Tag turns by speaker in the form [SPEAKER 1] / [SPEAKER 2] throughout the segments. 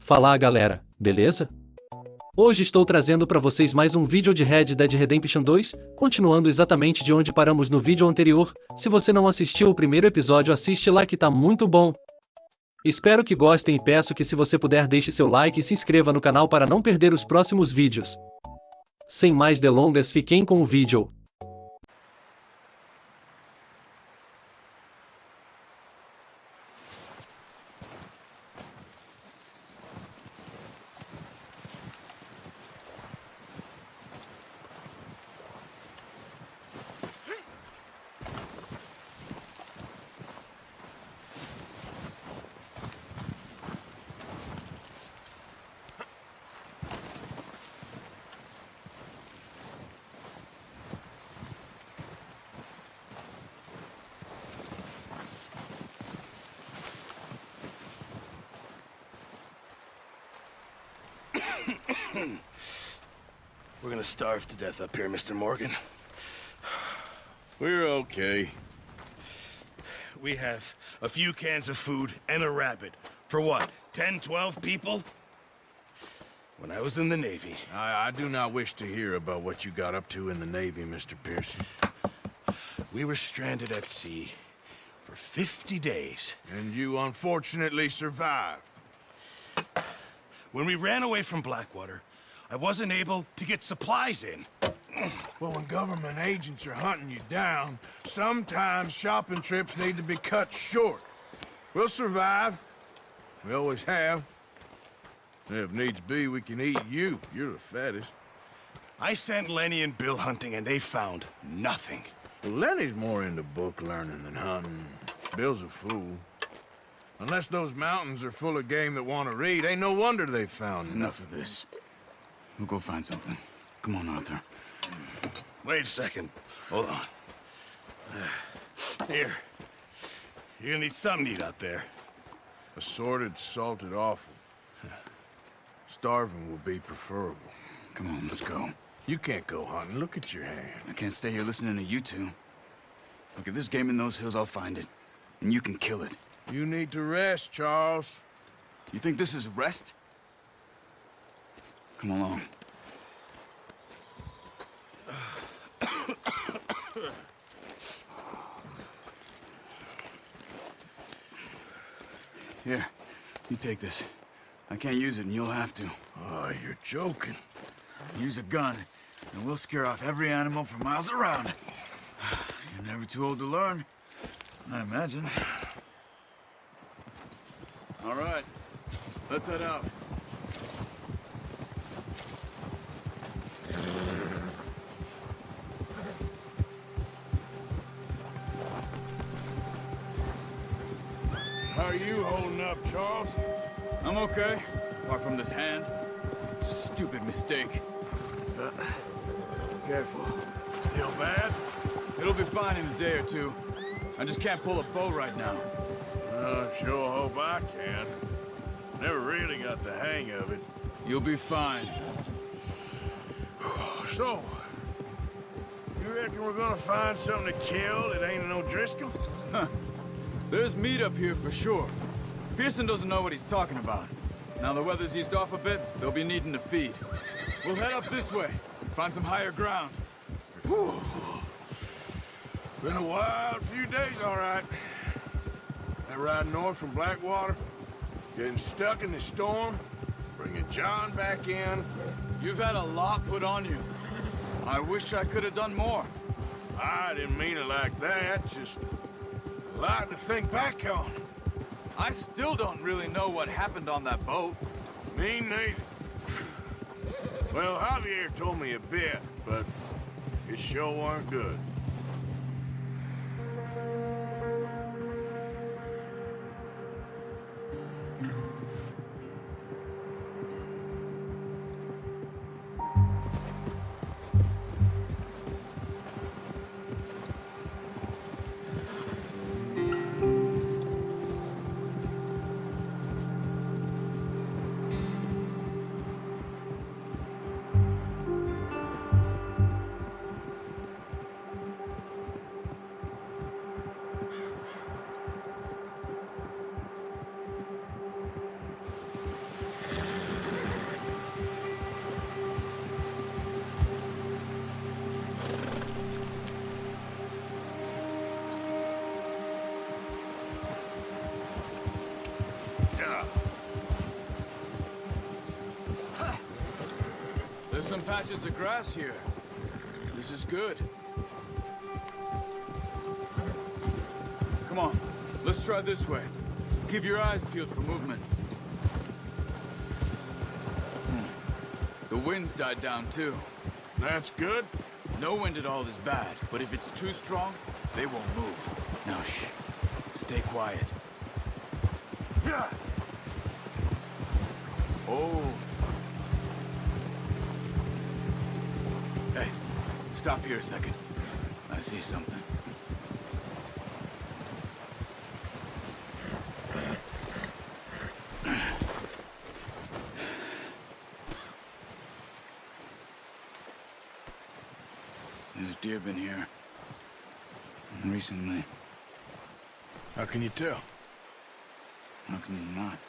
[SPEAKER 1] Fala galera, beleza? Hoje estou trazendo para vocês mais um vídeo de Red Dead Redemption 2, continuando exatamente de onde paramos no vídeo anterior. Se você não assistiu o primeiro episódio, assiste lá que tá muito bom. Espero que gostem e peço que se você puder deixe seu like e se inscreva no canal para não perder os próximos vídeos. Sem mais delongas, fiquem com o vídeo.
[SPEAKER 2] We're gonna starve to death up here, Mr. Morgan. We're okay. We have a few cans of food and a rabbit. For what, 10, 12 people? When I was in the Navy...
[SPEAKER 3] I do not wish to hear about what you got up to in the Navy, Mr. Pearson.
[SPEAKER 2] We were stranded at sea for 50 days.
[SPEAKER 3] And you unfortunately survived.
[SPEAKER 2] When we ran away from Blackwater, I wasn't able to get supplies in.
[SPEAKER 3] Well, when government agents are hunting you down, sometimes shopping trips need to be cut short. We'll survive. We always have. If needs be, we can eat you. You're the fattest.
[SPEAKER 2] I sent Lenny and Bill hunting, and they found nothing.
[SPEAKER 3] Well, Lenny's more into book learning than hunting. Bill's a fool. Unless those mountains are full of game that want to read, ain't no wonder they found
[SPEAKER 4] Enough of this. We'll go find something. Come on, Arthur.
[SPEAKER 2] Wait a second. Hold on. Here. You're gonna need something to eat out there.
[SPEAKER 3] Assorted, salted offal. Starving will be preferable.
[SPEAKER 4] Come on, let's go.
[SPEAKER 3] You can't go hunting. Look at your hand.
[SPEAKER 4] I can't stay here listening to you two. Look, if there's game in those hills, I'll find it. And you can kill it.
[SPEAKER 3] You need to rest, Charles.
[SPEAKER 4] You think this is rest? Come along. Here, you take this. I can't use it, and you'll have to.
[SPEAKER 3] Oh, you're joking.
[SPEAKER 4] Use a gun, and we'll scare off every animal for miles around. You're never too old to learn, I imagine. All right, let's head out.
[SPEAKER 3] How are you holding up, Charles?
[SPEAKER 4] I'm okay, apart from this hand. Stupid mistake. Careful.
[SPEAKER 3] Still bad?
[SPEAKER 4] It'll be fine in a day or two. I just can't pull a bow right now.
[SPEAKER 3] Sure hope I can. Never really got the hang of it.
[SPEAKER 4] You'll be fine.
[SPEAKER 3] So, you reckon we're gonna find something to kill that ain't no Driscoll?
[SPEAKER 4] There's meat up here for sure. Pearson doesn't know what he's talking about. Now the weather's eased off a bit, they'll be needing to feed. We'll head up this way, find some higher ground.
[SPEAKER 3] Whew. Been a wild few days, all right. That ride north from Blackwater, getting stuck in the storm, bringing John back in.
[SPEAKER 4] You've had a lot put on you. I wish I could have done more.
[SPEAKER 3] I didn't mean it like that, just a lot to think back on.
[SPEAKER 4] I still don't really know what happened on that boat.
[SPEAKER 3] Me neither. Well, Javier told me a bit, but it sure weren't good.
[SPEAKER 4] some patches of grass here. This is good. Come on, let's try this way. Keep your eyes peeled for movement. The wind's died down too.
[SPEAKER 3] That's good.
[SPEAKER 4] No wind at all is bad, but if it's too strong, they won't move. Now shh. Stay quiet. Oh. Hey, stop here a second. I see something. There's deer been here. Recently.
[SPEAKER 3] How can you tell?
[SPEAKER 4] How can you not?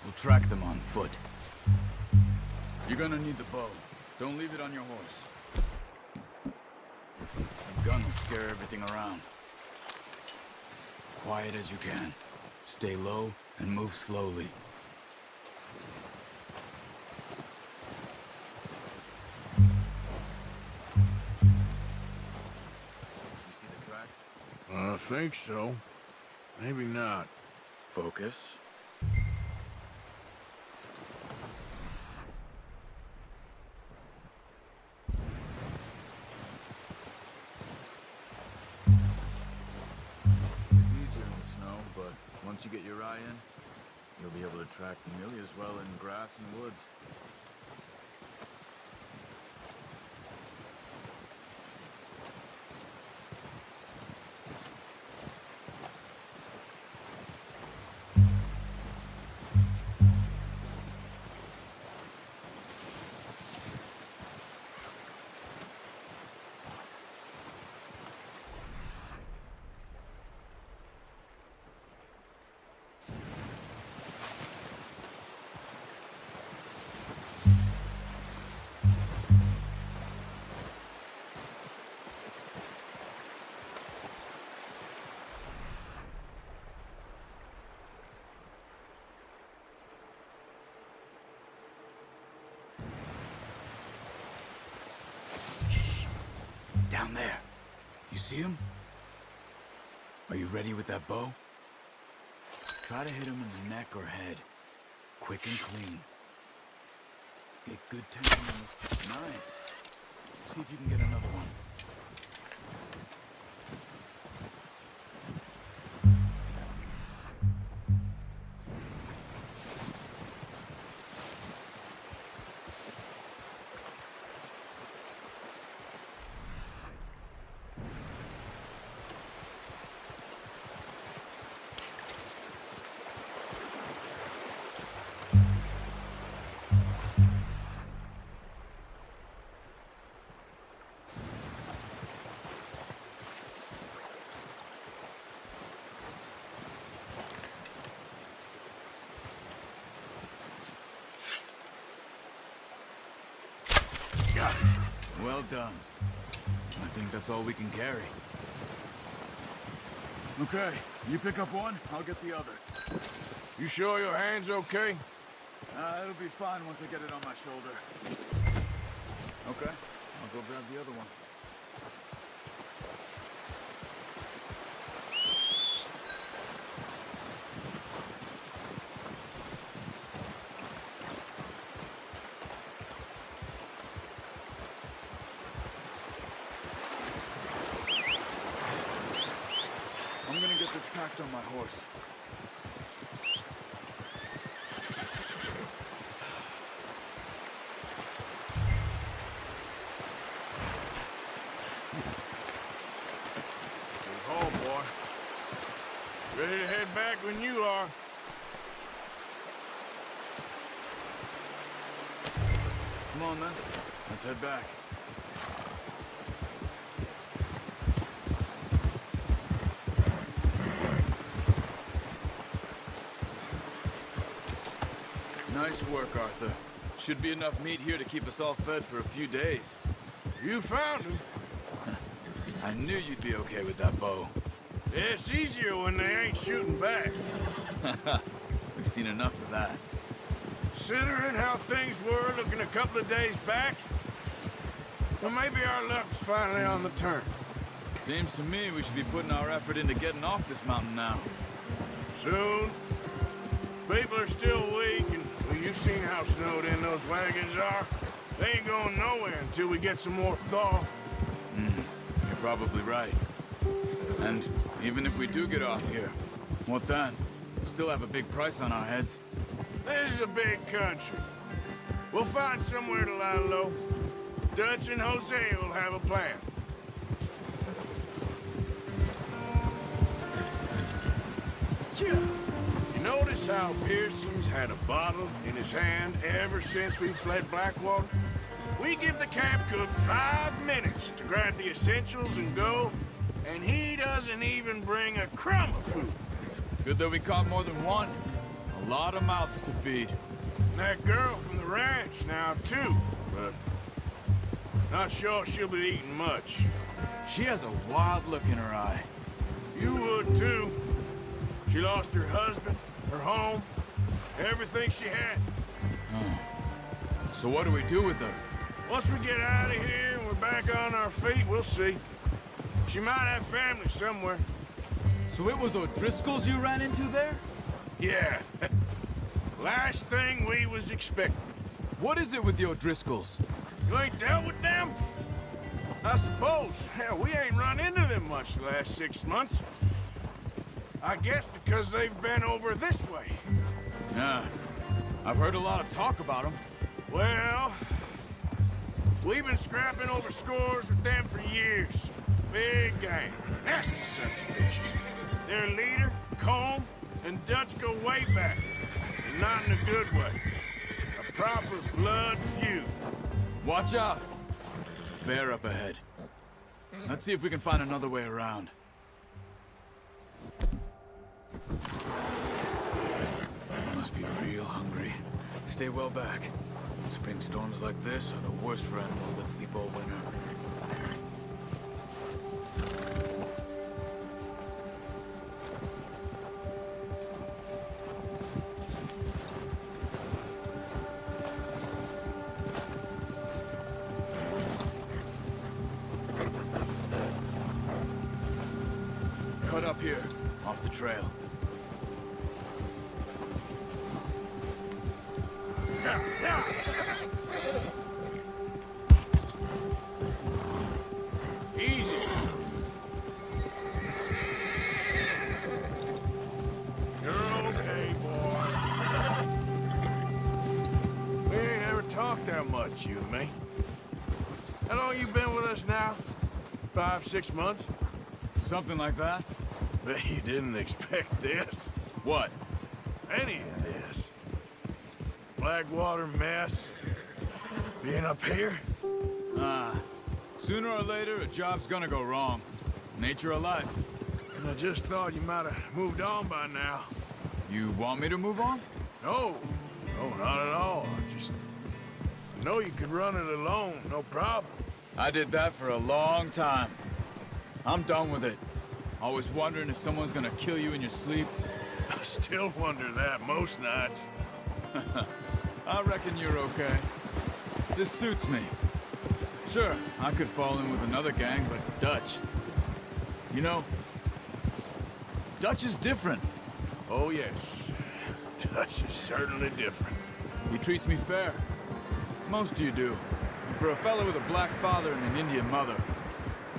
[SPEAKER 4] We'll track them on foot. You're gonna need the bow. Don't leave it on your horse. The gun will scare everything around. Quiet as you can. Stay low and move slowly. You see the tracks?
[SPEAKER 3] I think so. Maybe not.
[SPEAKER 4] Focus. It's easier in the snow, but once you get your eye in, you'll be able to track nearly as well in grass and woods. Down there. You see him? Are you ready with that bow? Try to hit him in the neck or head. Quick and clean. Get good tension on the... Nice. See if you can get another one. Well done. I think that's all we can carry. Okay, you pick up one, I'll get the other.
[SPEAKER 3] You sure your hand's okay?
[SPEAKER 4] It'll be fine once I get it on my shoulder. Okay, I'll go grab the other one. I'm gonna get this packed on my horse.
[SPEAKER 3] Good haul, boy. Ready to head back when you are.
[SPEAKER 4] Come on, then. Let's head back. Nice work, Arthur. Should be enough meat here to keep us all fed for a few days.
[SPEAKER 3] You found him.
[SPEAKER 4] I knew you'd be okay with that bow.
[SPEAKER 3] It's easier when they ain't shooting back.
[SPEAKER 4] We've seen enough of that.
[SPEAKER 3] Considering how things were looking a couple of days back, well, maybe our luck's finally on the turn.
[SPEAKER 4] Seems to me we should be putting our effort into getting off this mountain now.
[SPEAKER 3] Soon. People are still weak, and well, you've seen how snowed in those wagons are. They ain't going nowhere until we get some more thaw.
[SPEAKER 4] You're probably right. And even if we do get off here, what then? We'll still have a big price on our heads.
[SPEAKER 3] This is a big country. We'll find somewhere to lie low. Dutch and Jose will have a plan. You notice how Pearson's had a bottle in his hand ever since we fled Blackwater? We give the camp cook 5 minutes to grab the essentials and go, and he doesn't even bring a crumb of food.
[SPEAKER 4] Good that we caught more than one. A lot of mouths to feed.
[SPEAKER 3] And that girl from the ranch now, too, but not sure she'll be eating much.
[SPEAKER 4] She has a wild look in her eye.
[SPEAKER 3] You would, too. She lost her husband, her home, everything she had.
[SPEAKER 4] So what do we do with her?
[SPEAKER 3] Once we get out of here and we're back on our feet, we'll see. She might have family somewhere.
[SPEAKER 4] So it was O'Driscoll's you ran into there?
[SPEAKER 3] Yeah. Last thing we was expecting.
[SPEAKER 4] What is it with the O'Driscolls?
[SPEAKER 3] You ain't dealt with them? I suppose. Hell, we ain't run into them much the last 6 months. I guess because they've been over this way.
[SPEAKER 4] Yeah. I've heard a lot of talk about them.
[SPEAKER 3] Well, we've been scrapping over scores with them for years. Big gang. Nasty sons of bitches. Their leader, Combe, and Dutch go way back. And not in a good way. A proper blood feud.
[SPEAKER 4] Watch out! Bear up ahead. Let's see if we can find another way around. You must be real hungry. Stay well back. Spring storms like this are the worst for animals that sleep all winter. Cut up here, off the trail.
[SPEAKER 3] Easy. You're okay, boy. We ain't ever talked that much, you and me. How long you been with us now? 5, 6 months?
[SPEAKER 4] Something like that?
[SPEAKER 3] Bet you didn't expect this.
[SPEAKER 4] What?
[SPEAKER 3] Any of this. Blackwater mess. Being up here?
[SPEAKER 4] Sooner or later, a job's gonna go wrong. Nature of life.
[SPEAKER 3] And I just thought you might have moved on by now.
[SPEAKER 4] You want me to move on?
[SPEAKER 3] No. No, not at all. I just know you could run it alone, no problem.
[SPEAKER 4] I did that for a long time. I'm done with it. Always wondering if someone's gonna kill you in your sleep.
[SPEAKER 3] I still wonder that most nights.
[SPEAKER 4] I reckon you're okay. This suits me. Sure, I could fall in with another gang, but Dutch... You know, Dutch is different.
[SPEAKER 3] Oh, yes. Dutch is certainly different.
[SPEAKER 4] He treats me fair. Most of you do. And for a fella with a black father and an Indian mother,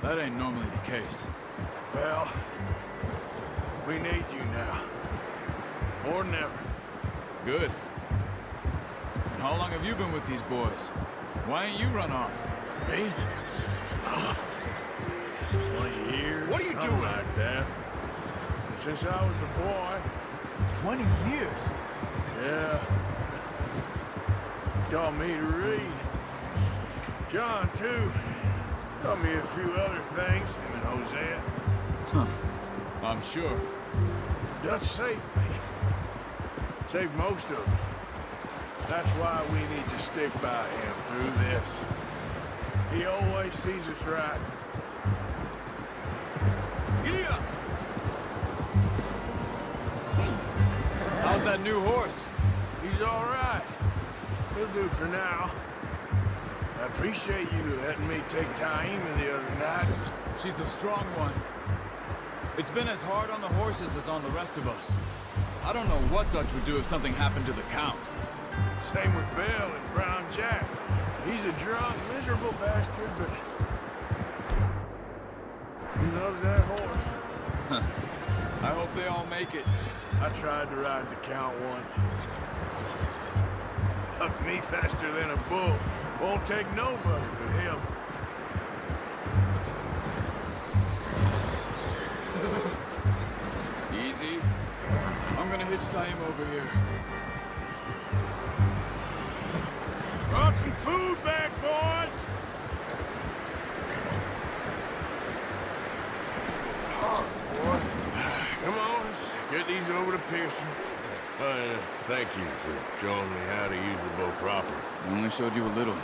[SPEAKER 4] that ain't normally the case.
[SPEAKER 3] Well, we need you now. More than ever.
[SPEAKER 4] Good. And how long have you been with these boys? Why ain't you run off?
[SPEAKER 3] Me? 20 years.
[SPEAKER 4] What are you
[SPEAKER 3] something
[SPEAKER 4] doing?
[SPEAKER 3] like that. Since I was a boy.
[SPEAKER 4] 20 years?
[SPEAKER 3] Yeah. Taught me to read. John, too. Taught me a few other things, him and Hosea.
[SPEAKER 4] I'm sure.
[SPEAKER 3] Dutch saved me. Saved most of us. That's why we need to stick by him through this. He always sees us right.
[SPEAKER 4] Giddy up! How's that new horse?
[SPEAKER 3] He's all right. Will do for now. I appreciate you letting me take Taima the other night.
[SPEAKER 4] She's a strong one. It's been as hard on the horses as on the rest of us. I don't know what Dutch would do if something happened to the Count.
[SPEAKER 3] Same with Bill and Brown Jack. He's a drunk, miserable bastard, but he loves that horse.
[SPEAKER 4] I hope they all make it.
[SPEAKER 3] I tried to ride the Count once. Up me faster than a bull. Won't take nobody but him.
[SPEAKER 4] Easy. I'm gonna hitch Taima over here.
[SPEAKER 3] Brought some food back, boys! Boy. Come on, let's get these over to Pearson. Thank you for showing me how to use the bow proper.
[SPEAKER 4] I only showed you a little.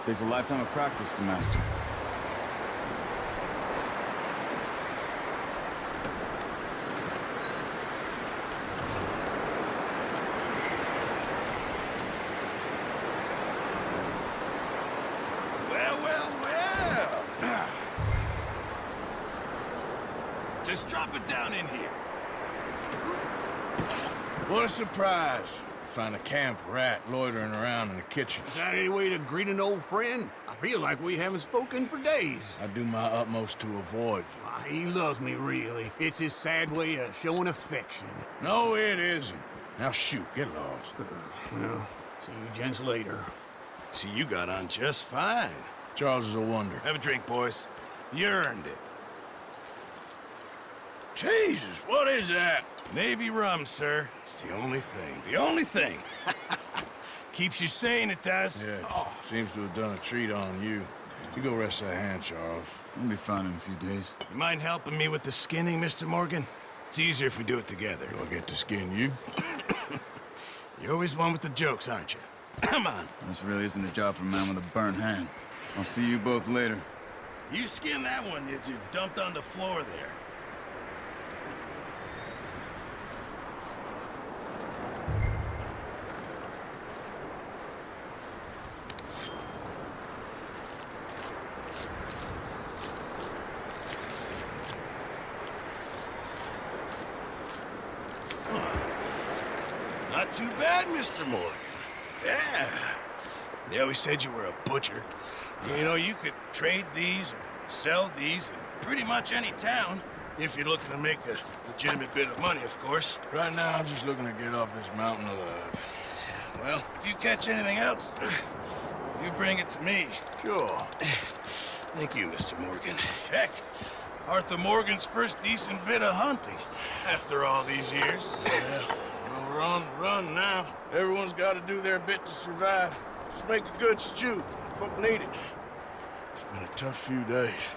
[SPEAKER 4] Takes a lifetime of practice to master.
[SPEAKER 2] Well. Just drop it down in here.
[SPEAKER 3] What a surprise. Find a camp rat loitering around in the kitchen.
[SPEAKER 5] Is that any way to greet an old friend? I feel like we haven't spoken for days.
[SPEAKER 3] I do my utmost to avoid you.
[SPEAKER 5] He loves me, really. It's his sad way of showing affection.
[SPEAKER 3] No, it isn't. Now shoot, get lost.
[SPEAKER 5] Well, see you gents later.
[SPEAKER 2] See, you got on just fine.
[SPEAKER 3] Charles is a wonder.
[SPEAKER 2] Have a drink, boys. You earned it.
[SPEAKER 3] Jesus, what is that?
[SPEAKER 2] Navy rum, sir. It's the only thing. The only thing. Keeps you sane, it does.
[SPEAKER 3] Yeah, seems to have done a treat on you. You go rest that hand, Charles.
[SPEAKER 4] I'll be fine in a few days.
[SPEAKER 2] You mind helping me with the skinning, Mr. Morgan? It's easier if we do it together.
[SPEAKER 3] Do I get to skin you?
[SPEAKER 2] You're always one with the jokes, aren't you? Come on.
[SPEAKER 4] This really isn't a job for a man with a burnt hand. I'll see you both later.
[SPEAKER 2] You skin that one that you dumped on the floor there. Not too bad, Mr. Morgan. Yeah. They always said you were a butcher. You know, you could trade these or sell these in pretty much any town. If you're looking to make a legitimate bit of money, of course.
[SPEAKER 3] Right now, I'm just looking to get off this mountain alive.
[SPEAKER 2] Well, if you catch anything else, you bring it to me.
[SPEAKER 3] Sure.
[SPEAKER 2] Thank you, Mr. Morgan. Heck, Arthur Morgan's first decent bit of hunting after all these years.
[SPEAKER 3] Yeah. Well, we're on the run now. Everyone's got to do their bit to survive. Just make a good stew. Folk need it. It's been a tough few days.